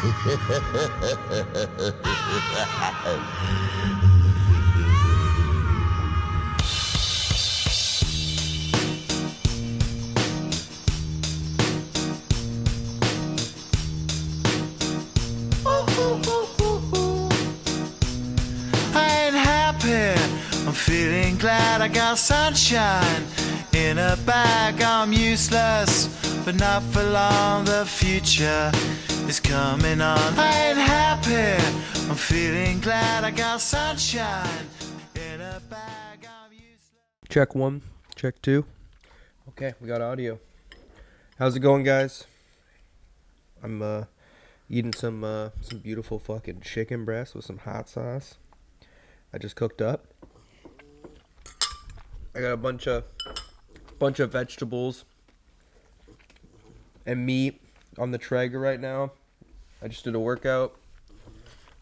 I'm feeling glad I got sunshine in a bag. I'm useless, but not for long. The future is coming on. I ain't happy. I'm feeling glad I got sunshine in a bag. I'm useless. Check 1, check 2. Okay, we got audio. How's it going, guys? I'm eating some beautiful fucking chicken breast with some hot sauce. I just cooked up. I got a bunch of vegetables and meat on the Traeger right now. I just did a workout.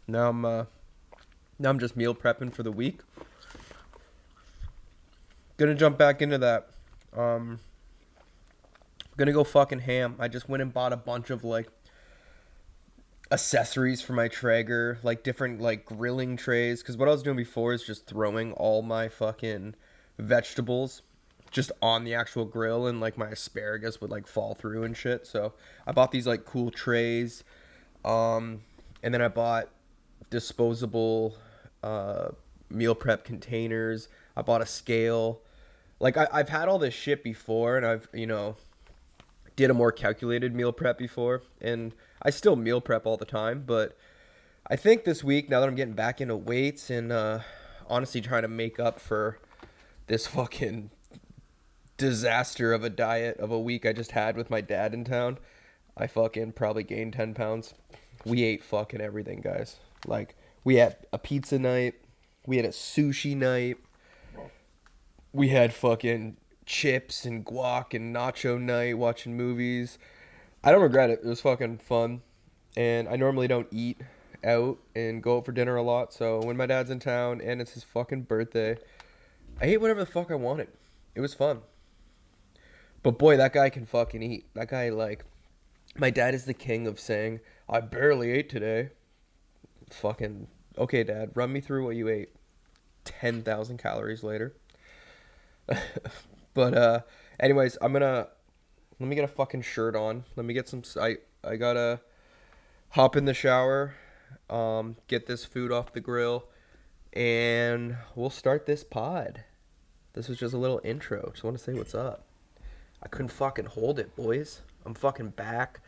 Now I'm just meal prepping for the week. Gonna jump back into that. Gonna go fucking ham. I just went and bought a bunch of like accessories for my Traeger, like different like grilling trays, because what I was doing before is just throwing all my fucking vegetables just on the actual grill, and like my asparagus would like fall through and shit. So I bought these like cool trays, and then I bought disposable meal prep containers. I bought a scale. Like I've had all this shit before, and I've did a more calculated meal prep before, and I still meal prep all the time. But I think this week, now that I'm getting back into weights and honestly trying to make up for this fucking disaster of a diet of a week I just had with my dad in town, I fucking probably gained 10 pounds. We ate fucking everything, guys. Like, we had a pizza night. We had a sushi night. We had fucking chips and guac and nacho night watching movies. I don't regret it. It was fucking fun. And I normally don't eat out and go out for dinner a lot. So when my dad's in town and it's his fucking birthday, I ate whatever the fuck I wanted. It was fun. But boy, that guy can fucking eat. That guy, like, my dad is the king of saying, I barely ate today. Fucking, okay, Dad, run me through what you ate. 10,000 calories later. But, anyways, let me get a fucking shirt on. Let me get I gotta hop in the shower, get this food off the grill, and we'll start this pod. This was just a little intro. Just want to say what's up. I couldn't fucking hold it, boys. I'm fucking back.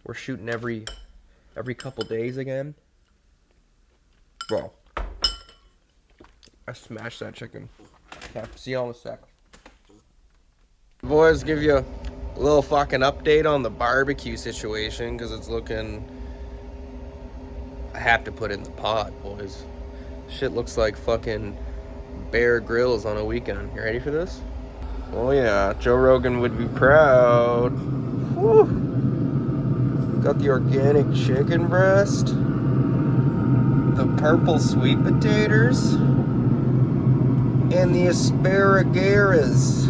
We're shooting every couple days again. Bro, I smashed that chicken. Yeah, see y'all in a sec. Boys, give you a little fucking update on the barbecue situation, because it's looking... I have to put it in the pod, boys. Shit looks like fucking Bear Grylls on a weekend. You ready for this? Oh yeah, Joe Rogan would be proud. Whew. Got the organic chicken breast, the purple sweet potatoes, and the asparagus.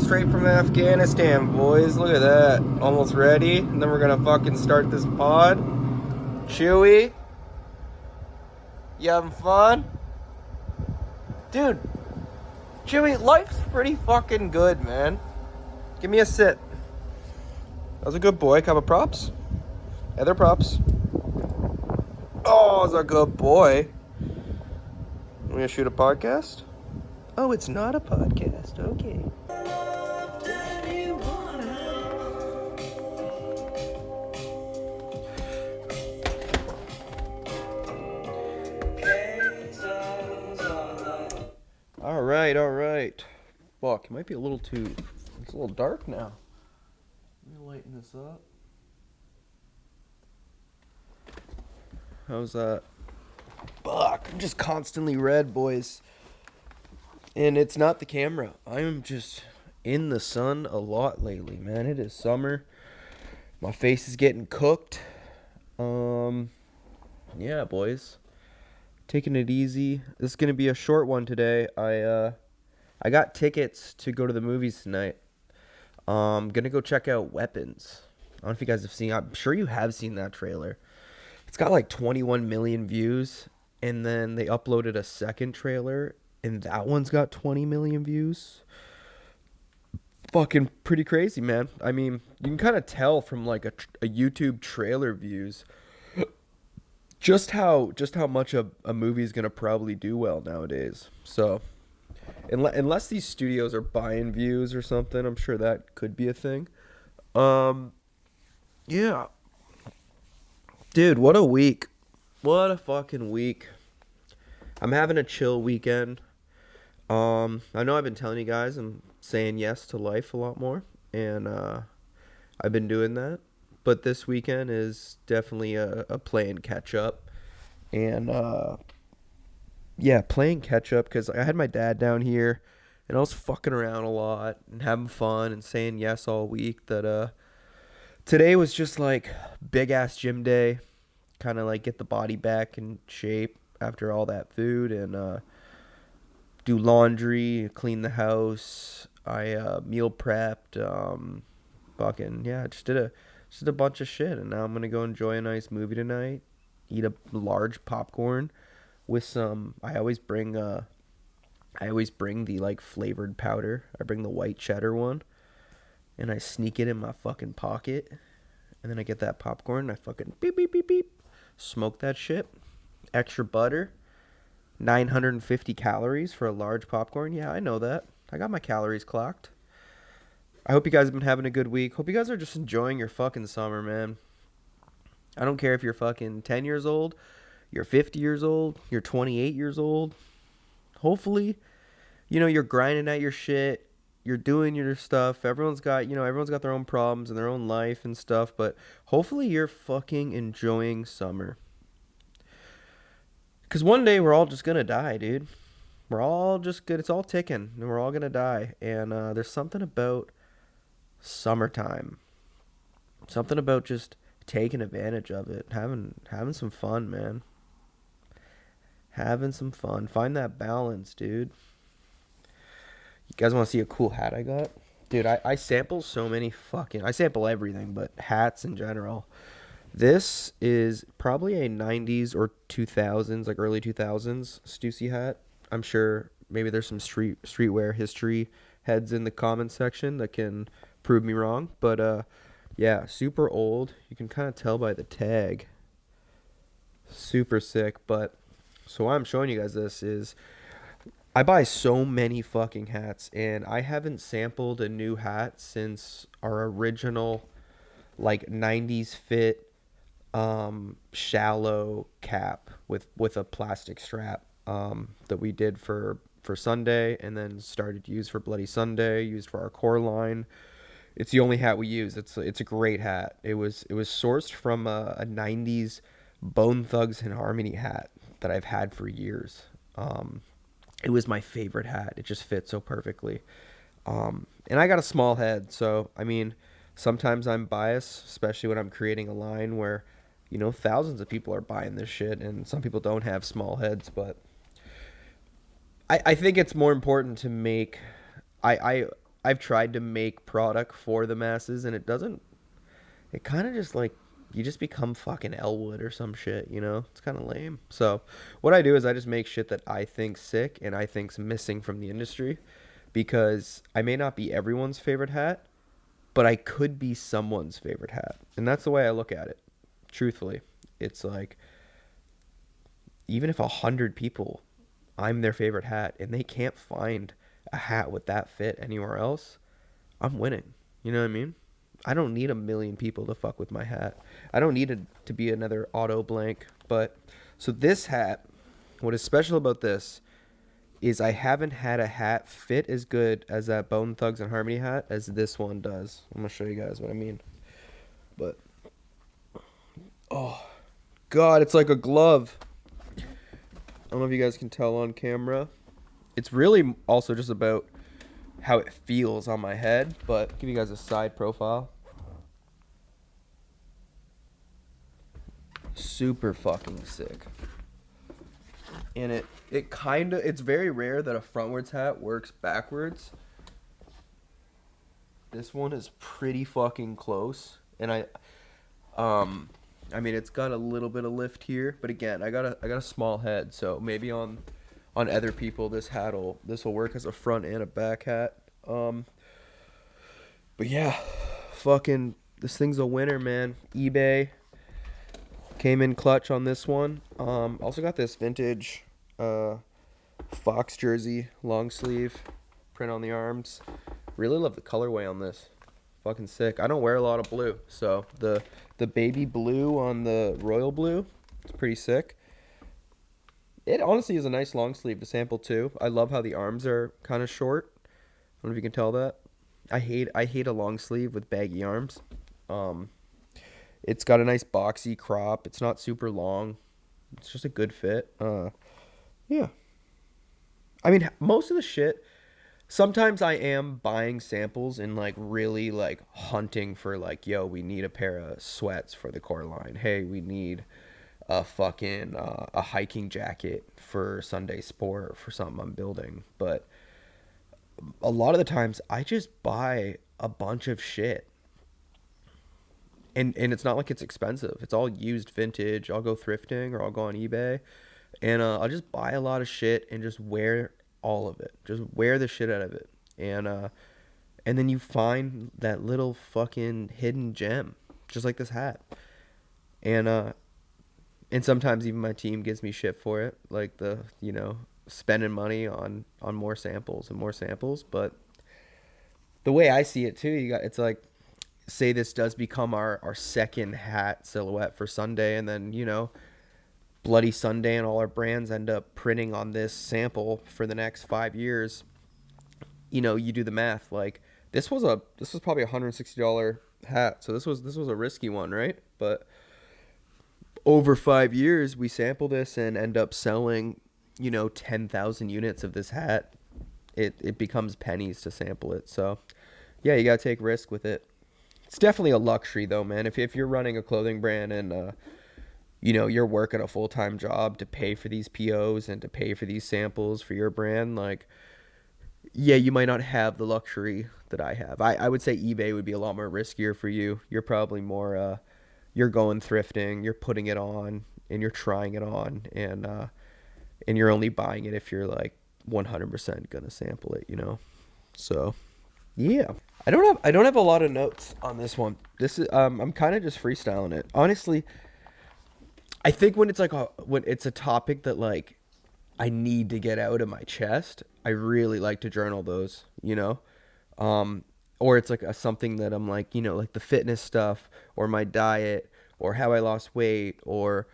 Straight from Afghanistan, boys. Look at that. Almost ready. And then we're gonna fucking start this pod. Chewy, you having fun? Dude, Chewy, life's pretty fucking good, man. Give me a sit. That was a good boy. Couple props. Other props. Oh, that's a good boy. We're gonna shoot a podcast? Oh, it's not a podcast. Okay. All right. Fuck, it might be a little too... It's a little dark now. Let me lighten this up. How's that? Fuck, I'm just constantly red, boys. And it's not the camera. I'm just in the sun a lot lately, man. It is summer. My face is getting cooked. Yeah, boys. Taking it easy. This is gonna be a short one today. I got tickets to go to the movies tonight. Gonna go check out Weapons. don't know if you guys have seen. I'm sure you have seen that trailer. It's got like 21 million views, and then they uploaded a second trailer, and that one's got 20 million views. Fucking pretty crazy, man. I mean, you can kind of tell from like a YouTube trailer views just how much a movie is gonna probably do well nowadays. So, unless these studios are buying views or something, I'm sure that could be a thing. Yeah, dude, what a week! What a fucking week! I'm having a chill weekend. I know I've been telling you guys I'm saying yes to life a lot more, and I've been doing that. But this weekend is definitely a playing catch up, and yeah, playing catch up because I had my dad down here, and I was fucking around a lot and having fun and saying yes all week. That today was just like big ass gym day, kind of like get the body back in shape after all that food and do laundry, clean the house. I meal prepped. Fucking yeah, just a bunch of shit. And now I'm gonna go enjoy a nice movie tonight. Eat a large popcorn with some. I always bring the like flavored powder. I bring the white cheddar one, and I sneak it in my fucking pocket. And then I get that popcorn. And I fucking beep beep beep beep. Smoke that shit. Extra butter. 950 calories for a large popcorn. Yeah, I know that. I got my calories clocked. I hope you guys have been having a good week. Hope you guys are just enjoying your fucking summer, man. I don't care if you're fucking 10 years old, you're 50 years old, you're 28 years old. Hopefully, you're grinding at your shit. You're doing your stuff. Everyone's got their own problems and their own life and stuff, but hopefully you're fucking enjoying summer. Because one day we're all just going to die, dude. We're all just good. It's all ticking, and we're all going to die. And there's something about summertime. Something about just taking advantage of it. Having some fun, man. Having some fun. Find that balance, dude. You guys want to see a cool hat I got? Dude, I sample so many fucking... I sample everything, but hats in general. This is probably a 90s or 2000s, like early 2000s Stussy hat. I'm sure maybe there's some streetwear history heads in the comments section that can prove me wrong. But yeah, super old. You can kind of tell by the tag. Super sick. But so why I'm showing you guys this is I buy so many fucking hats, and I haven't sampled a new hat since our original like 90s fit shallow cap with a plastic strap that we did for Sunday, and then started to use for Bloody Sunday, used for our core line. It's the only hat we use. It's a great hat. It was sourced from a 90s Bone Thugs and Harmony hat that I've had for years. It was my favorite hat. It just fit so perfectly. And I got a small head, so I mean, sometimes I'm biased, especially when I'm creating a line where thousands of people are buying this shit, and some people don't have small heads. But I think it's more important to make. I've tried to make product for the masses, and it doesn't. It kind of just like you just become fucking Elwood or some shit. It's kind of lame. So what I do is I just make shit that I think's sick and I think's missing from the industry, because I may not be everyone's favorite hat, but I could be someone's favorite hat, and that's the way I look at it. Truthfully, it's like, even if 100 people, I'm their favorite hat, and they can't find a hat with that fit anywhere else, I'm winning. You know what I mean? I don't need 1 million people to fuck with my hat. I don't need it to be another auto blank. But so this hat, what is special about this is I haven't had a hat fit as good as that Bone Thugs and Harmony hat as this one does. I'm gonna show you guys what I mean. But oh, God, it's like a glove. I don't know if you guys can tell on camera. It's really also just about how it feels on my head, but give you guys a side profile. Super fucking sick. And it's very rare that a frontwards hat works backwards. This one is pretty fucking close. And I mean, it's got a little bit of lift here, but again, I got a small head, so maybe on other people this will work as a front and a back hat. But yeah, fucking this thing's a winner, man. eBay came in clutch on this one. Also got this vintage Fox jersey, long sleeve, print on the arms. Really love the colorway on this. Fucking sick. I don't wear a lot of blue, so the baby blue on the royal blue, it's pretty sick. It honestly is a nice long sleeve to sample too. I love how the arms are kind of short. I don't know if you can tell that. I hate a long sleeve with baggy arms. It's got a nice boxy crop. It's not super long. It's just a good fit. Yeah. I mean, most of the shit. Sometimes I am buying samples and like really like hunting for like, yo, we need a pair of sweats for the core line. Hey, we need a fucking a hiking jacket for Sunday sport for something I'm building. But a lot of the times I just buy a bunch of shit. And it's not like it's expensive. It's all used vintage. I'll go thrifting or I'll go on eBay and I'll just buy a lot of shit and just wear all of it. Just wear the shit out of it. And then you find that little fucking hidden gem, just like this hat. And and sometimes even my team gives me shit for it, like spending money on more samples and more samples. But the way I see it too, it's like, say this does become our second hat silhouette for Sunday, and then Bloody Sunday and all our brands end up printing on this sample for the next 5 years. You do the math. Like this was probably $160 hat, so this was a risky one, right? But over 5 years, we sample this and end up selling 10,000 units of this hat. It becomes pennies to sample it. So yeah, you gotta take risk with it. It's definitely a luxury though, man. If you're running a clothing brand and you're working a full-time job to pay for these POs and to pay for these samples for your brand, like, yeah, you might not have the luxury that I have. I would say eBay would be a lot more riskier for you. You're probably more, you're going thrifting, you're putting it on, and you're trying it on, and you're only buying it if you're like 100% gonna sample it. So, yeah. I don't have a lot of notes on this one. This is I'm kind of just freestyling it. Honestly, I think when it's a topic that like I need to get out of my chest, I really like to journal those. Or it's like something that I'm like, like the fitness stuff or my diet or how I lost weight or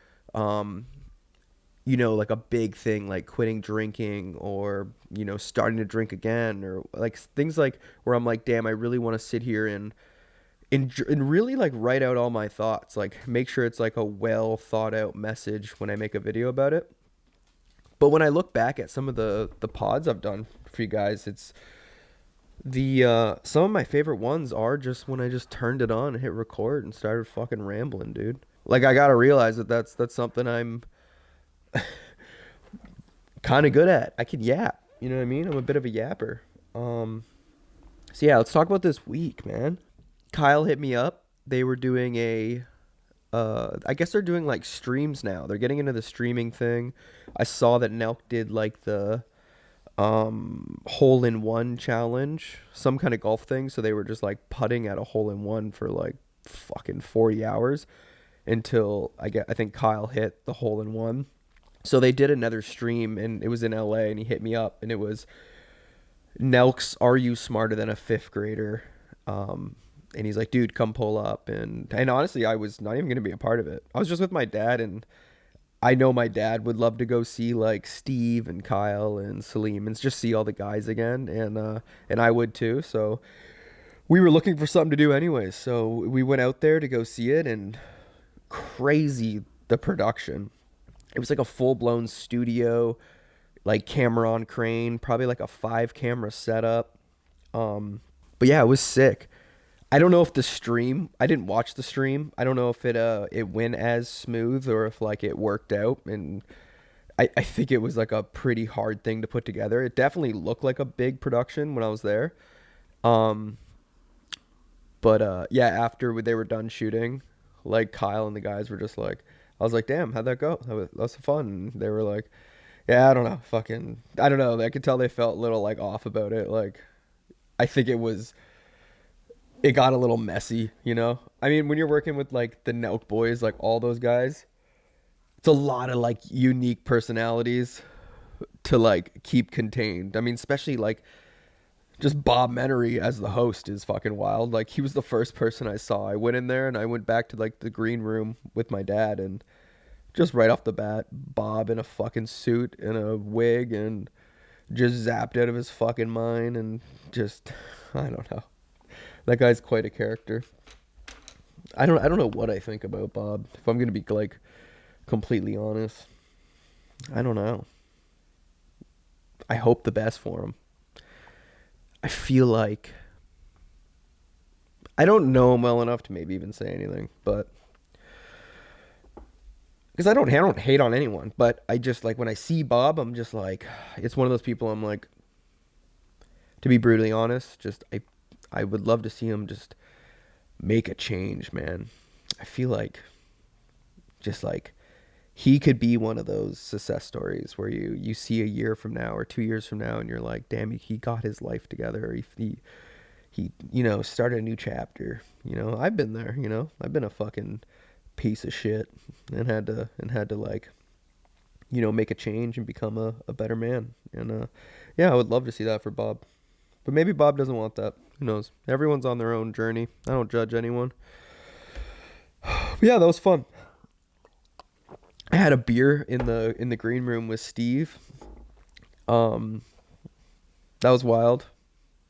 like a big thing like quitting drinking or starting to drink again or like things like where I'm like, damn, I really want to sit here and really like write out all my thoughts, like make sure it's like a well thought out message when I make a video about it. But when I look back at some of the pods I've done for you guys, it's some of my favorite ones are just when I just turned it on and hit record and started fucking rambling, dude. Like I gotta realize that's something I'm kind of good at. I can yap, you know what I mean? I'm a bit of a yapper. So yeah, let's talk about this week, man. Kyle hit me up. They were doing I guess they're doing like streams now. They're getting into the streaming thing. I saw that Nelk did like the hole in one challenge, some kind of golf thing. So they were just like putting at a hole in one for like fucking 40 hours until I think Kyle hit the hole in one. So they did another stream and it was in LA and he hit me up and it was Nelk's Are You Smarter Than a Fifth Grader? And he's like, dude, come pull up. And honestly, I was not even going to be a part of it. I was just with my dad, and I know my dad would love to go see like Steve and Kyle and Salim and just see all the guys again. And I would too. So we were looking for something to do anyways. So we went out there to go see it, and crazy the production. It was like a full blown studio, like camera on crane, probably like a 5-camera setup. But yeah, it was sick. I don't know if I didn't watch the stream. I don't know if it went as smooth or if like it worked out. And I think it was like a pretty hard thing to put together. It definitely looked like a big production when I was there. But yeah, after they were done shooting, like Kyle and the guys were just like, I was like, damn, how'd that go? That's fun. And they were like, yeah, I don't know, fucking, I don't know. I could tell they felt a little like off about it. Like, I think it got a little messy, you know? I mean, when you're working with like the Nelk boys, like all those guys, it's a lot of like unique personalities to like keep contained. I mean, especially like just Bob Menery as the host is fucking wild. Like he was the first person I saw. I went in there and I went back to like the green room with my dad, and just right off the bat, Bob in a fucking suit and a wig and just zapped out of his fucking mind and just I don't know. That guy's quite a character. I don't know what I think about Bob. If I'm gonna be like completely honest, I don't know. I hope the best for him. I feel like I don't know him well enough to maybe even say anything, but because I don't hate on anyone, but I just like when I see Bob, I'm just like it's one of those people I'm like, to be brutally honest, just I would love to see him just make a change, man. I feel like just like he could be one of those success stories where you see a year from now or 2 years from now and you're like, damn, he got his life together. He started a new chapter. I've been there. I've been a fucking piece of shit and had to like make a change and become a better man. And yeah, I would love to see that for Bob. But maybe Bob doesn't want that. Who knows? Everyone's on their own journey. I don't judge anyone. But yeah, that was fun. I had a beer in the green room with Steve. Um, that was wild.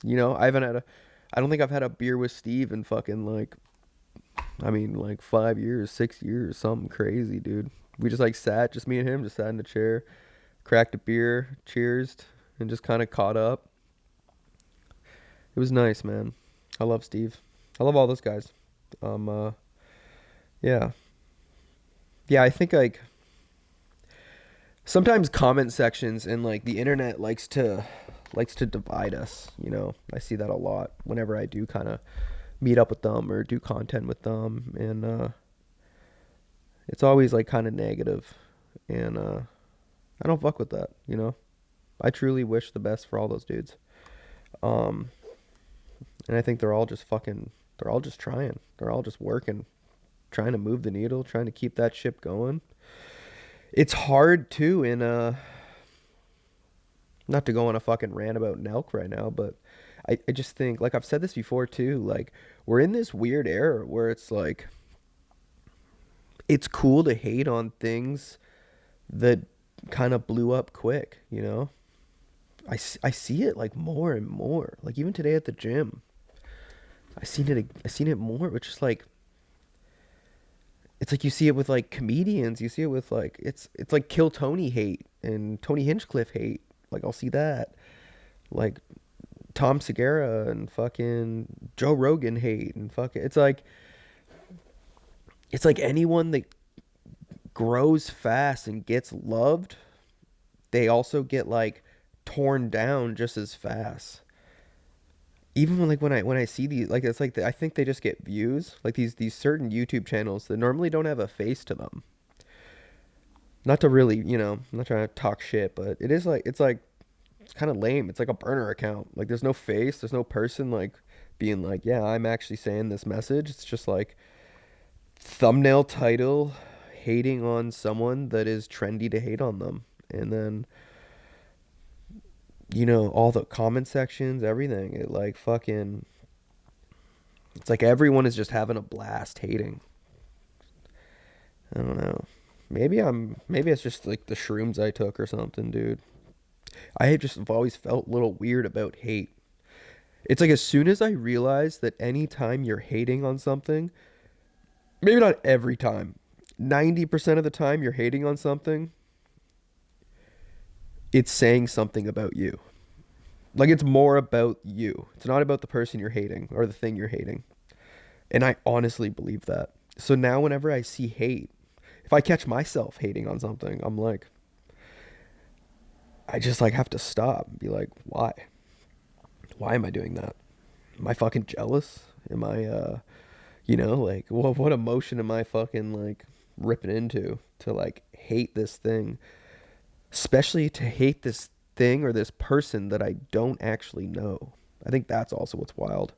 I don't think I've had a beer with Steve in fucking like, I mean, like 5 years, 6 years, something crazy, dude. We just like just me and him, just sat in a chair, cracked a beer, cheersed, and just kind of caught up. It was nice, man. I love Steve. I love all those guys. Yeah. Yeah, I think like sometimes comment sections and like the internet likes to divide us, I see that a lot whenever I do kind of meet up with them or do content with them, and it's always like kind of negative, and I don't fuck with that. I truly wish the best for all those dudes. Um and I think they're all just trying. They're all just working, trying to move the needle, trying to keep that ship going. It's hard too in not to go on a fucking rant about Nelk right now, but I just think, like I've said this before too, like we're in this weird era where it's like it's cool to hate on things that kind of blew up quick. I see it like more and more. Like even today at the gym, I seen it more, which is like it's like you see it with like comedians, you see it with like it's like Kill Tony hate and Tony Hinchcliffe hate. Like I'll see that. Like Tom Segura and fucking Joe Rogan hate and fucking it's like anyone that grows fast and gets loved, they also get like torn down just as fast. Even when I see these, like it's like I think they just get views, like these certain YouTube channels that normally don't have a face to them. Not to really, I'm not trying to talk shit, but it is like it's kind of lame. It's like a burner account. Like there's no face, there's no person like being like, yeah, I'm actually saying this message. It's just like thumbnail title hating on someone that is trendy to hate on them. And then all the comment sections, everything. It like fucking it's like everyone is just having a blast hating. I don't know. Maybe it's just like the shrooms I took or something, dude. I have just have always felt a little weird about hate. It's like as soon as I realize that anytime you're hating on something, maybe not every time, 90% of the time you're hating on something, it's saying something about you. Like it's more about you. It's not about the person you're hating or the thing you're hating. And I honestly believe that. So now whenever I see hate, if I catch myself hating on something, I'm like, I just like have to stop and be like, why? Why am I doing that? Am I fucking jealous? Am I like what emotion am I fucking like ripping into to like hate this thing, especially to hate this thing or this person that I don't actually know. I think that's also what's wild.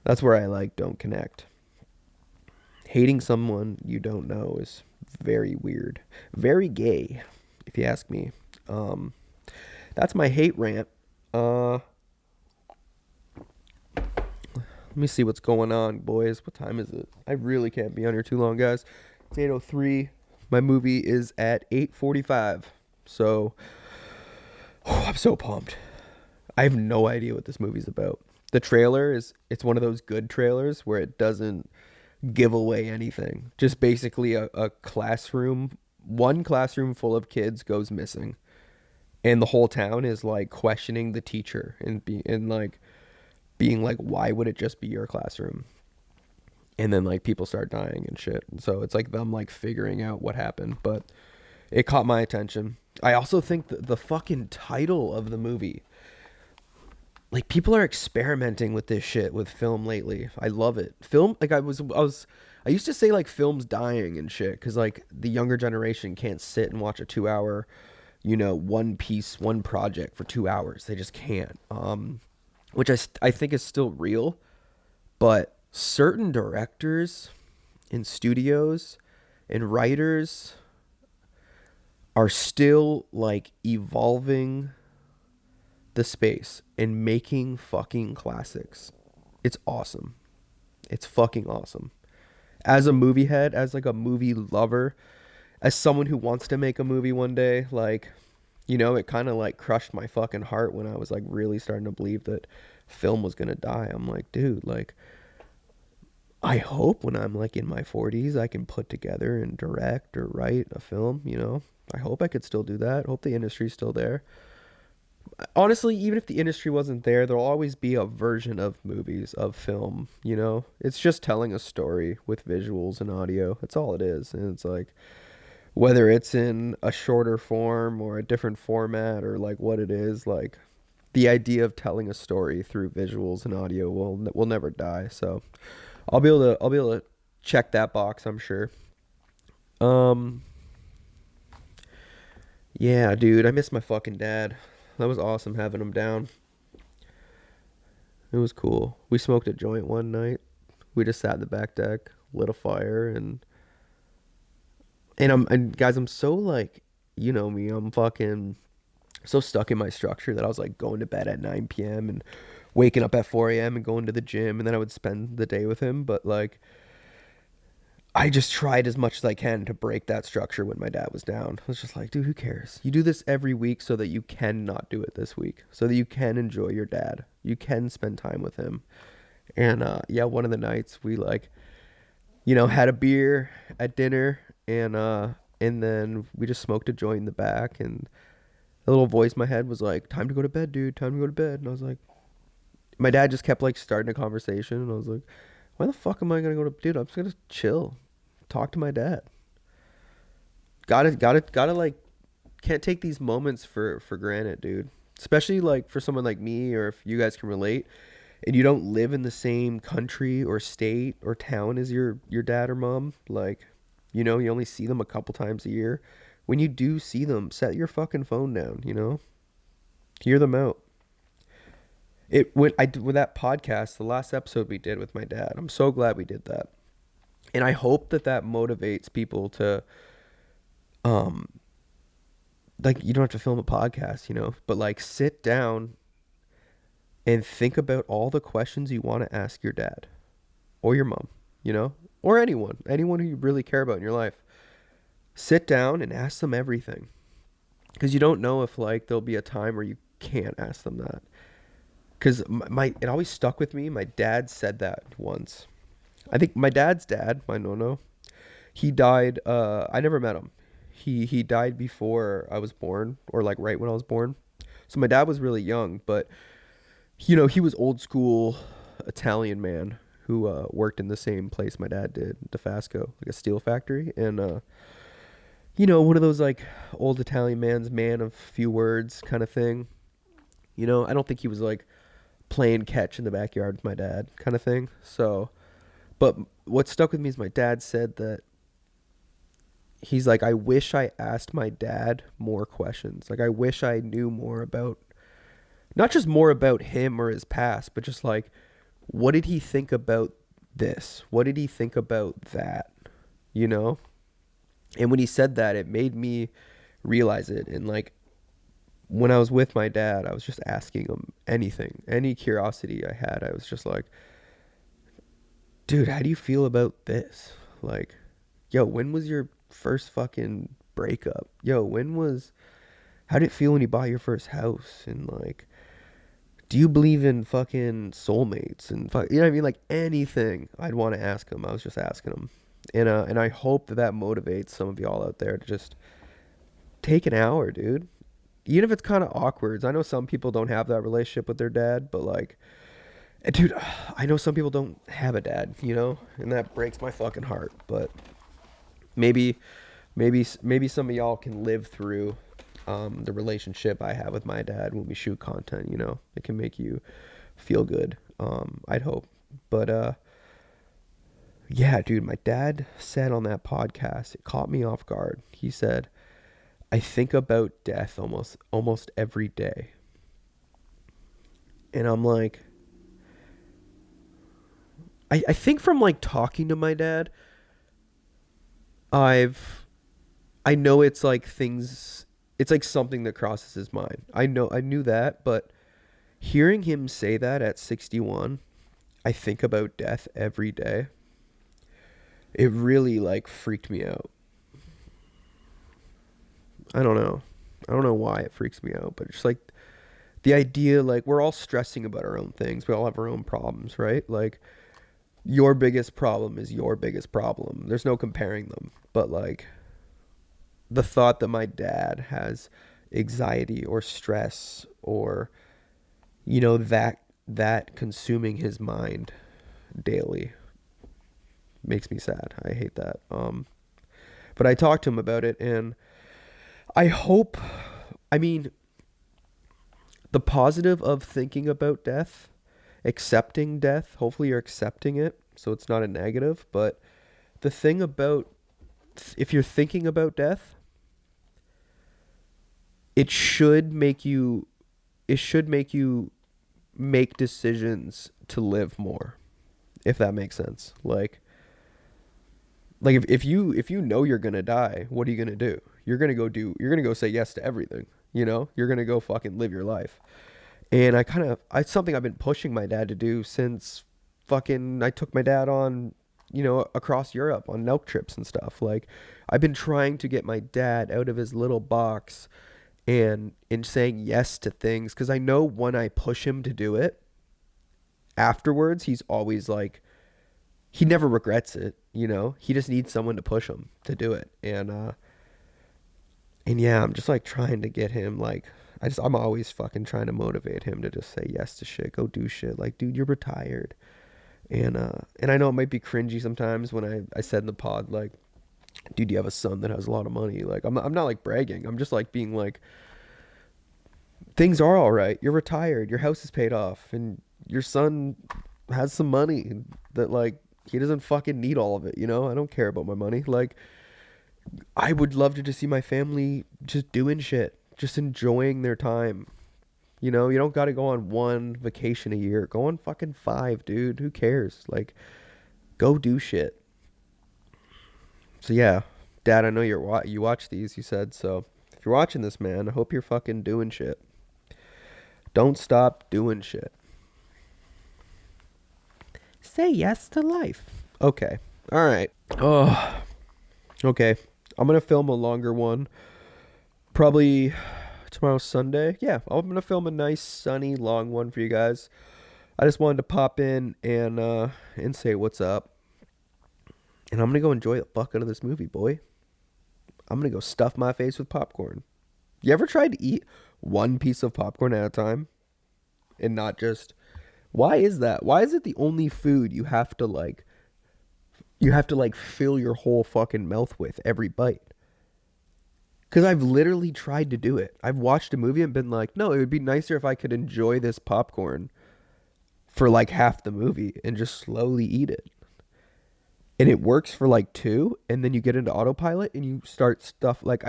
That's where I like don't connect. Hating someone you don't know is very weird, very gay, if you ask me. Um, that's my hate rant. Let me see what's going on, boys. What time is it? I really can't be on here too long, guys. It's 8:03. My movie is at 8:45. So, I'm so pumped. I have no idea what this movie's about. The trailer it's one of those good trailers where it doesn't give away anything. Just basically a classroom, one classroom full of kids goes missing. And the whole town is like questioning the teacher and like being like, why would it just be your classroom? And then like people start dying and shit. And so it's like them like figuring out what happened. But it caught my attention. I also think the fucking title of the movie, like people are experimenting with this shit with film lately. I love it. Film, like I used to say like film's dying and shit because like the younger generation can't sit and watch a 2 hour, one project for 2 hours. They just can't. Which I think is still real, but certain directors in studios and writers are still like evolving the space and making fucking classics. It's awesome. It's fucking awesome. As a movie head, as like a movie lover, as someone who wants to make a movie one day, like, it kind of like crushed my fucking heart when I was like really starting to believe that film was going to die. I'm like, dude, like, I hope when I'm like in my 40s, I can put together and direct or write a film. I hope I could still do that. Hope the industry's still there. Honestly, even if the industry wasn't there, there'll always be a version of movies, of film. It's just telling a story with visuals and audio. That's all it is. And it's like, whether it's in a shorter form or a different format or like what it is, like the idea of telling a story through visuals and audio will never die. So I'll be able to check that box, I'm sure. Um yeah, dude, I miss my fucking dad. That was awesome having him down. It was cool. We smoked a joint one night. We just sat in the back deck, lit a fire, and guys, I'm so like, you know me, I'm fucking so stuck in my structure that I was like going to bed at 9 p.m. and waking up at 4 a.m. and going to the gym, and then I would spend the day with him. But like, I just tried as much as I can to break that structure when my dad was down. I was just like, dude, who cares? You do this every week so that you can not do it this week, so that you can enjoy your dad. You can spend time with him. And yeah, one of the nights we like, had a beer at dinner, and then we just smoked a joint in the back, and a little voice in my head was like, time to go to bed, dude, time to go to bed. And I was like, my dad just kept like starting a conversation, and I was like, why the fuck am I gonna go to, dude, I'm just gonna chill, talk to my dad. Gotta like, can't take these moments for granted, dude. Especially like for someone like me, or if you guys can relate, and you don't live in the same country or state or town as your dad or mom, like, you only see them a couple times a year. When you do see them, set your fucking phone down. Hear them out. With that podcast, the last episode we did with my dad, I'm so glad we did that. And I hope that motivates people to, like, you don't have to film a podcast, but like sit down and think about all the questions you want to ask your dad or your mom, or anyone who you really care about in your life. Sit down and ask them everything, because you don't know if like there'll be a time where you can't ask them that. Because it always stuck with me. My dad said that once. I think my dad's dad, my nono, he died. I never met him. He died before I was born, or like right when I was born. So my dad was really young, but he was old school Italian man who worked in the same place my dad did, DeFasco, like a steel factory. And one of those like old Italian man of few words kind of thing. I don't think he was like playing catch in the backyard with my dad kind of thing. So, but what stuck with me is my dad said that he's like, I wish I asked my dad more questions. Like, I wish I knew more about, not just more about him or his past, but just like, what did he think about this? What did he think about that? You know? And when he said that, it made me realize it. And like, when I was with my dad, I was just asking him anything, any curiosity I had. I was just like, dude, how do you feel about this? Like, yo, when was your first fucking breakup? Yo, how did it feel when you bought your first house? And like, do you believe in fucking soulmates and you know what I mean? Like anything I'd want to ask him, I was just asking him. And I hope that motivates some of y'all out there to just take an hour, dude. Even if it's kind of awkward. I know some people don't have that relationship with their dad, but like, dude, I know some people don't have a dad, you know, and that breaks my fucking heart. But maybe some of y'all can live through the relationship I have with my dad when we shoot content. You know, it can make you feel good. I'd hope. But yeah, dude, my dad said on that podcast, it caught me off guard. He said, I think about death almost every day. And I'm like, I think from like talking to my dad, I know it's like it's like something that crosses his mind. I knew that, but hearing him say that at 61, I think about death every day. It really like freaked me out. I don't know why it freaks me out, but just like the idea, like we're all stressing about our own things. We all have our own problems, right? Like your biggest problem is your biggest problem. There's no comparing them. But like the thought that my dad has anxiety or stress or, you know, that consuming his mind daily makes me sad. I hate that. But I talked to him about it, and I mean, the positive of thinking about death, accepting death, hopefully you're accepting it so it's not a negative, but the thing about, if you're thinking about death, it should make you make decisions to live more, if that makes sense. Like if you know you're gonna die, what are you gonna do? You're gonna go say yes to everything. You know, you're gonna go fucking live your life. And it's something I've been pushing my dad to do since fucking I took my dad on, you know, across Europe on elk trips and stuff. Like I've been trying to get my dad out of his little box and in saying yes to things, because I know when I push him to do it, afterwards he's always like, he never regrets it, you know. He just needs someone to push him to do it. And yeah, I'm just like trying to get him, like, I'm always fucking trying to motivate him to just say yes to shit, go do shit. Like, dude, you're retired. And I know it might be cringy sometimes when I said in the pod, like, dude, you have a son that has a lot of money. Like, I'm not like bragging. I'm just like being like, things are all right. You're retired. Your house is paid off, and your son has some money that, like, he doesn't fucking need all of it, you know? I don't care about my money. Like, I would love to just see my family just doing shit, just enjoying their time. You know, you don't got to go on one vacation a year. Go on fucking 5, dude. Who cares? Like, go do shit. So yeah, Dad, I know you watch these, you said. So if you're watching this, man, I hope you're fucking doing shit. Don't stop doing shit. Say yes to life. Okay. All right. Oh, okay. I'm going to film a longer one. Probably tomorrow, Sunday. Yeah, I'm going to film a nice, sunny, long one for you guys. I just wanted to pop in and say what's up. And I'm going to go enjoy the fuck out of this movie, boy. I'm going to go stuff my face with popcorn. You ever tried to eat one piece of popcorn at a time? And not just... Why is that? Why is it the only food you have to like fill your whole fucking mouth with every bite? Because I've literally tried to do it. I've watched a movie and been like, no, it would be nicer if I could enjoy this popcorn for like half the movie and just slowly eat it. And it works for like two, and then you get into autopilot and you start stuff like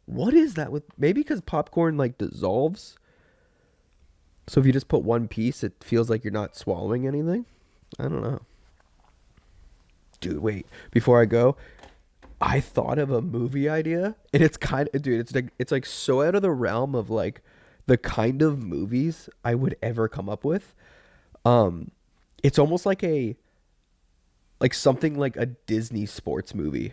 what is that with maybe because popcorn like dissolves. So if you just put one piece, it feels like you're not swallowing anything. I don't know. Dude, wait, before I go, I thought of a movie idea, and it's kind of, dude, it's like so out of the realm of like the kind of movies I would ever come up with. It's almost like something like a Disney sports movie,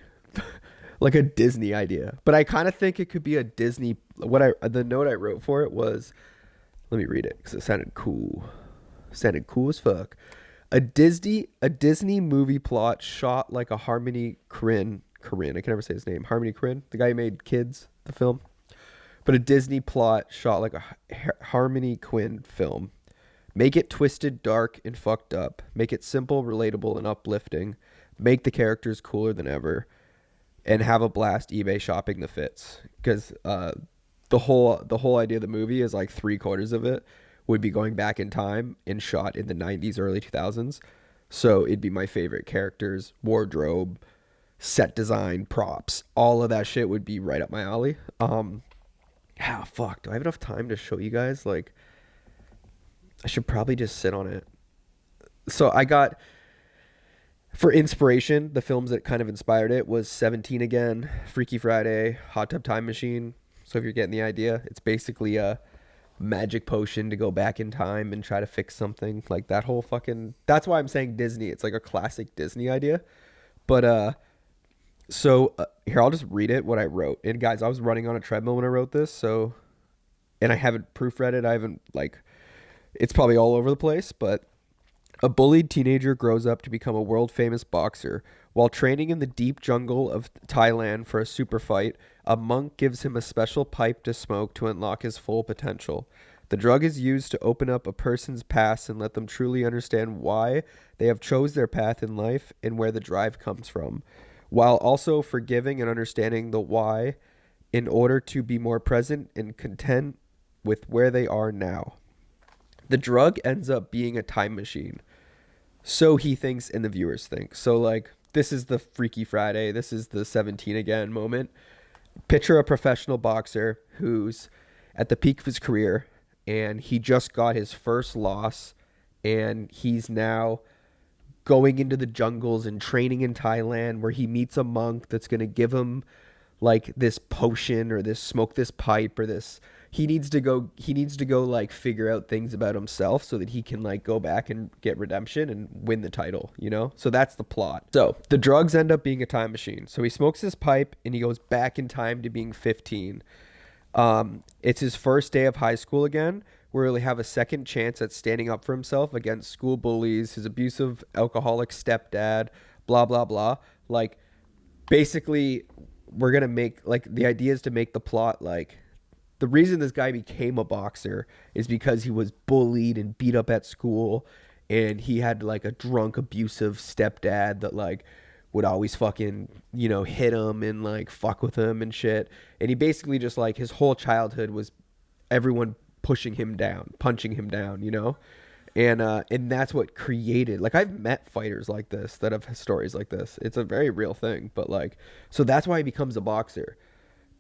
like a Disney idea. But I kind of think it could be a Disney. The note I wrote for it was, let me read it because it sounded cool. Sounded cool as fuck. A Disney movie plot shot like a Harmony Korine. I can never say his name. Harmony Korine, the guy who made Kids, the film. But a Disney plot shot like a Harmony Quinn film. Make it twisted, dark, and fucked up. Make it simple, relatable, and uplifting. Make the characters cooler than ever. And have a blast eBay shopping the fits. Because the whole idea of the movie is like 3/4 of it would be going back in time and shot in the 90s, early 2000s. So it'd be my favorite characters, wardrobe, set design, props. All of that shit would be right up my alley. Fuck. Do I have enough time to show you guys? Like, I should probably just sit on it. So I got, for inspiration, the films that kind of inspired it was 17 Again, Freaky Friday, Hot Tub Time Machine. So if you're getting the idea, it's basically a magic potion to go back in time and try to fix something. Like that whole fucking, that's why I'm saying Disney. It's like a classic Disney idea. But here, I'll just read it, what I wrote. And guys, I was running on a treadmill when I wrote this. So, and I haven't proofread it. I haven't it's probably all over the place, but a bullied teenager grows up to become a world famous boxer. While training in the deep jungle of Thailand for a super fight, a monk gives him a special pipe to smoke to unlock his full potential. The drug is used to open up a person's past and let them truly understand why they have chose their path in life and where the drive comes from, while also forgiving and understanding the why in order to be more present and content with where they are now. The drug ends up being a time machine. So he thinks and the viewers think. So like, this is the Freaky Friday. This is the 17 Again moment. Picture a professional boxer who's at the peak of his career and he just got his first loss and he's now going into the jungles and training in Thailand where he meets a monk that's going to give him like this potion or smoke this pipe or this. He needs to go like figure out things about himself so that he can like go back and get redemption and win the title, you know? So that's the plot. So the drugs end up being a time machine. So he smokes this pipe and he goes back in time to being 15. It's his first day of high school again, where he'll have a second chance at standing up for himself against school bullies, his abusive alcoholic stepdad, blah, blah, blah. Like, basically, we're going to make, like, the idea is to make the plot, like, the reason this guy became a boxer is because he was bullied and beat up at school, and he had, like, a drunk, abusive stepdad that, like, would always fucking, you know, hit him and, like, fuck with him and shit. And he basically just, like, his whole childhood was everyone pushing him down, punching him down, you know? And that's what created, like, I've met fighters like this that have stories like this. It's a very real thing, but, like, so that's why he becomes a boxer.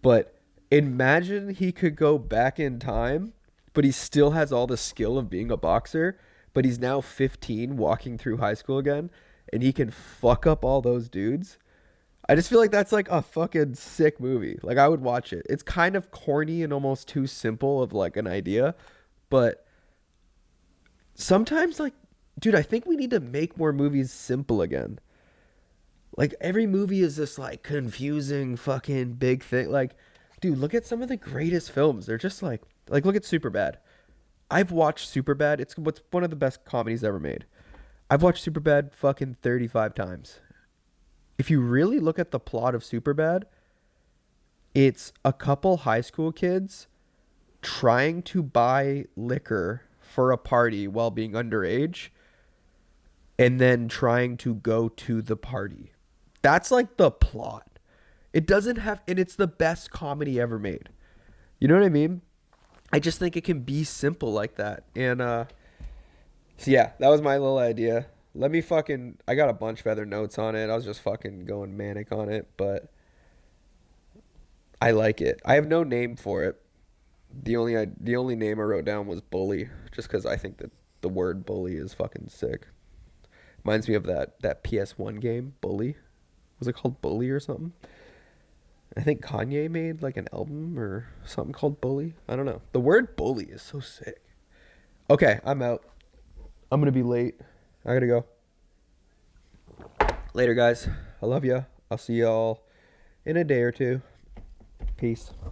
But imagine he could go back in time, but he still has all the skill of being a boxer, but he's now 15 walking through high school again, and he can fuck up all those dudes. I just feel like that's like a fucking sick movie. Like, I would watch it. It's kind of corny and almost too simple of like an idea, but sometimes, like, dude, I think we need to make more movies simple again. Like, every movie is this like confusing fucking big thing. Like, dude, look at some of the greatest films. They're just like look at Superbad. I've watched Superbad. It's one of the best comedies ever made. I've watched Superbad fucking 35 times. If you really look at the plot of Superbad, it's a couple high school kids trying to buy liquor for a party while being underage and then trying to go to the party. That's like the plot. It doesn't have, and it's the best comedy ever made. You know what I mean? I just think it can be simple like that. And So yeah, that was my little idea. I got a bunch of other notes on it. I was just fucking going manic on it, but I like it. I have no name for it. The only name I wrote down was bully, just because I think that the word bully is fucking sick. Reminds me of that PS1 game, Bully. Was it called Bully or something? I think Kanye made like an album or something called Bully. I don't know. The word bully is so sick. Okay, I'm out. I'm gonna be late. I gotta go. Later, guys. I love ya. I'll see y'all in a day or two. Peace.